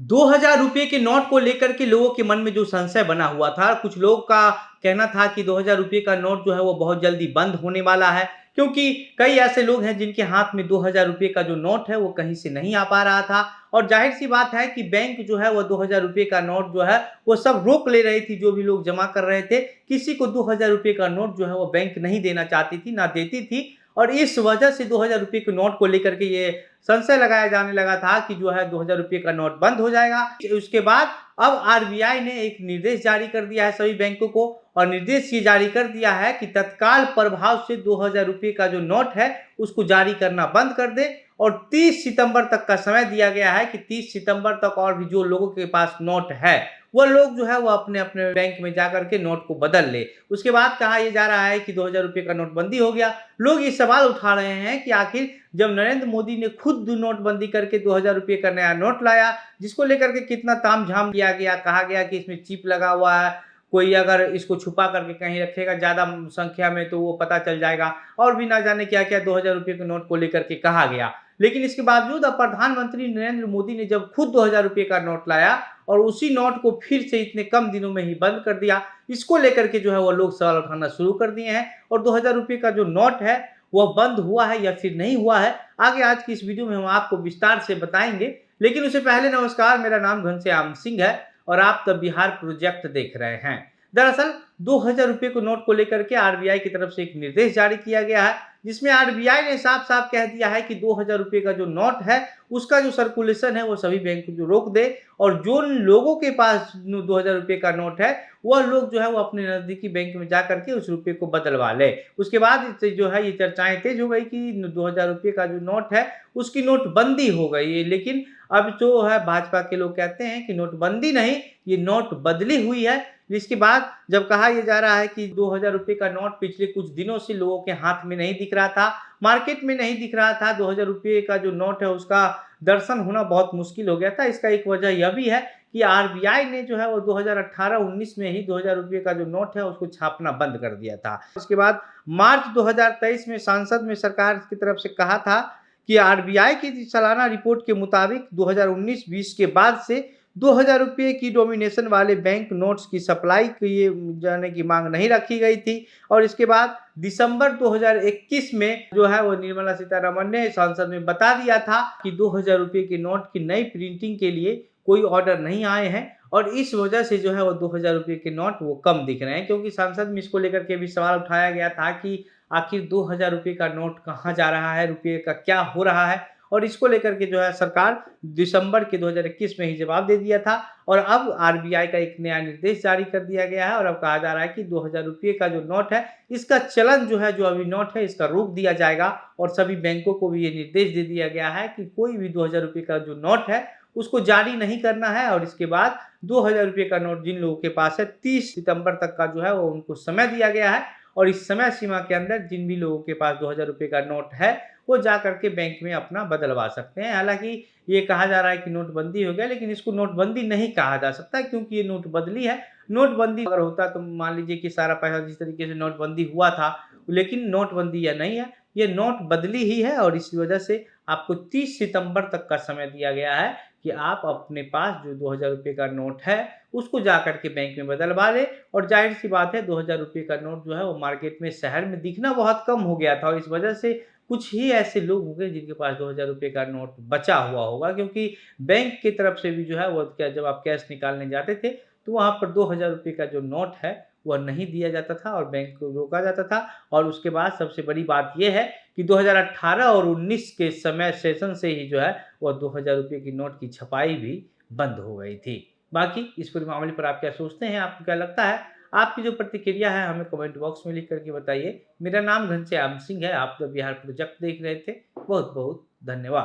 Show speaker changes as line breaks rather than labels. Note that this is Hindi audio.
₹2000 के नोट को लेकर के लोगों के मन में जो संशय बना हुआ था, कुछ लोग का कहना था कि ₹2000 का नोट जो है वो बहुत जल्दी बंद होने वाला है, क्योंकि कई ऐसे लोग हैं जिनके हाथ में ₹2000 का जो नोट है वो कहीं से नहीं आ पा रहा था और ज़ाहिर-सी बात है कि बैंक जो है वो ₹2000 का नोट जो है वो सब रोक ले रही थी, जो भी लोग जमा कर रहे थे। किसी को ₹2000 का नोट जो है वो बैंक नहीं देना चाहती थी, ना देती थी और इस वजह से ₹2000 के नोट को लेकर के ये संशय लगाया जाने लगा था कि जो है ₹2000 का नोट बंद हो जाएगा। उसके बाद अब आरबीआई ने एक निर्देश जारी कर दिया है सभी बैंकों को और निर्देश ये जारी कर दिया है कि तत्काल प्रभाव से ₹2000 का जो नोट है उसको जारी करना बंद कर दे और 30 सितंबर तक का समय दिया गया है कि 30 सितंबर तक और भी जो लोगों के पास नोट है वो लोग जो है वो अपने-अपने बैंक में जाकर के नोट को बदल ले। उसके बाद कहा ये जा रहा है कि ₹2000 का नोटबंदी हो गया। लोग ये सवाल उठा रहे हैं कि आखिर जब नरेंद्र मोदी ने खुद नोटबंदी करके ₹2000 का नया नोट लाया, जिसको लेकर के कितना तामझाम किया गया, कहा गया कि इसमें चिप लगा हुआ है, कोई अगर इसको छुपा करके कहीं रखेगा ज़्यादा संख्या में तो वो पता चल जाएगा और भी ना जाने क्या-क्या ₹2000 के नोट को लेकर के कहा गया। लेकिन इसके बावजूद अब प्रधानमंत्री नरेंद्र मोदी ने जब खुद ₹2000 का नोट लाया और उसी नोट को फिर से इतने कम दिनों में ही बंद कर दिया, इसको लेकर के जो है वो लोग सवाल उठाना शुरू कर दिए हैं और ₹2000 का जो नोट है वह बंद हुआ है या फिर नहीं हुआ है, आगे आज की इस वीडियो में हम आपको विस्तार से बताएँगे। लेकिन उससे पहले नमस्कार, मेरा नाम घनश्याम सिंह है और आप द बिहार प्रोजेक्ट देख रहे हैं। दरअसल ₹2000 के नोट को लेकर के आरबीआई की तरफ से एक निर्देश जारी किया गया है, जिसमें आरबीआई ने साफ-साफ कह दिया है कि ₹2000 का जो नोट है, उसका जो सर्कुलेशन है वो सभी बैंक जो रोक दे और जो लोगों के पास ₹2000 का नोट है, वह लोग जो है वो अपने नज़दीकी बैंक में जाकर के उस रुपये को बदलवा लें। उसके बाद से जो है ये चर्चाएँ तेज़ हो गई कि ₹2000 का जो नोट है, उसकी नोटबंदी हो गई है। लेकिन अब जो है भाजपा के लोग कहते हैं कि नोटबंदी नहीं, ये नोट बदली हुई है। इसके बाद जब कहा ये जा रहा है कि ₹2000 का नोट पिछले कुछ दिनों से लोगों के हाथ में नहीं दिख रहा था, मार्केट में नहीं दिख रहा था, ₹2000 का जो नोट है उसका दर्शन होना बहुत मुश्किल हो गया था। इसका एक वजह यह भी है कि आरबीआई ने जो है वो 2018-19 में ही ₹2000 का जो नोट है उसको छापना बंद कर दिया था। उसके बाद मार्च 2023 में संसद में सरकार की तरफ से कहा था कि आरबीआई की सालाना रिपोर्ट के मुताबिक 2019-20 के बाद से ₹2000 की डोमिनेशन वाले बैंक नोट्स की सप्लाई किए जाने की मांग नहीं रखी गई थी और इसके बाद दिसंबर 2021 में जो है वो निर्मला सीतारमण ने संसद में बता दिया था कि ₹2000 के नोट की नई प्रिंटिंग के लिए कोई ऑर्डर नहीं आए हैं और इस वजह से जो है वो ₹2000 के नोट वो कम दिख रहे हैं, क्योंकि संसद में इसको लेकर के भी सवाल उठाया गया था कि आखिर ₹2000 का नोट कहाँ जा रहा है, रुपये का क्या हो रहा है और इसको लेकर के जो है सरकार दिसंबर के 2021 में ही जवाब दे दिया था और अब आरबीआई का एक नया निर्देश जारी कर दिया गया है और अब कहा जा रहा है कि ₹2000 का जो नोट है, इसका चलन जो है, जो अभी नोट है, इसका रोक दिया जाएगा और सभी बैंकों को भी ये निर्देश दे दिया गया है कि कोई भी ₹2000 का जो नोट है, उसको जारी नहीं करना है और इसके बाद ₹2000 का नोट जिन लोगों के पास है, 30 सितंबर तक का जो है वो उनको समय दिया गया है और इस समय सीमा के अंदर जिन भी लोगों के पास ₹2000 का नोट है, वो जा करके बैंक में अपना बदलवा सकते हैं। हालाँकि ये कहा जा रहा है कि नोटबंदी हो गया, लेकिन इसको नोटबंदी नहीं कहा जा सकता क्योंकि ये नोट बदली है। नोटबंदी अगर होता तो मान लीजिए कि सारा पैसा जिस तरीके से नोटबंदी हुआ था, लेकिन नोटबंदी यह नहीं है, ये नोट बदली ही है और इसी वजह से आपको 30 सितंबर तक का समय दिया गया है कि आप अपने पास जो ₹2000 का नोट है, उसको जाकर के बैंक में बदलवा लें और ज़ाहिर-सी बात है ₹2000 का नोट जो है वो मार्केट में शहर में दिखना बहुत कम हो गया था और इस वजह से कुछ ही ऐसे लोग होंगे जिनके पास ₹2000 का नोट बचा हुआ होगा, क्योंकि बैंक की तरफ से भी जो है वो क्या, जब आप कैश निकालने जाते थे, तो वहाँ पर ₹2000 का जो नोट है, वह नहीं दिया जाता था और बैंक को रोका जाता था और उसके बाद सबसे बड़ी बात ये है कि 2018 और 19 के समय सेशन से ही जो है वो ₹2000 की नोट की छपाई भी बंद हो गई थी। बाकी इस पूरे मामले पर आप क्या सोचते हैं? आपको क्या लगता है? आपकी जो प्रतिक्रिया है हमें कमेंट बॉक्स में लिख कर के बताइए। मेरा नाम घनश्याम सिंह है, आप द बिहार प्रोजेक्ट देख रहे थे। बहुत-बहुत धन्यवाद।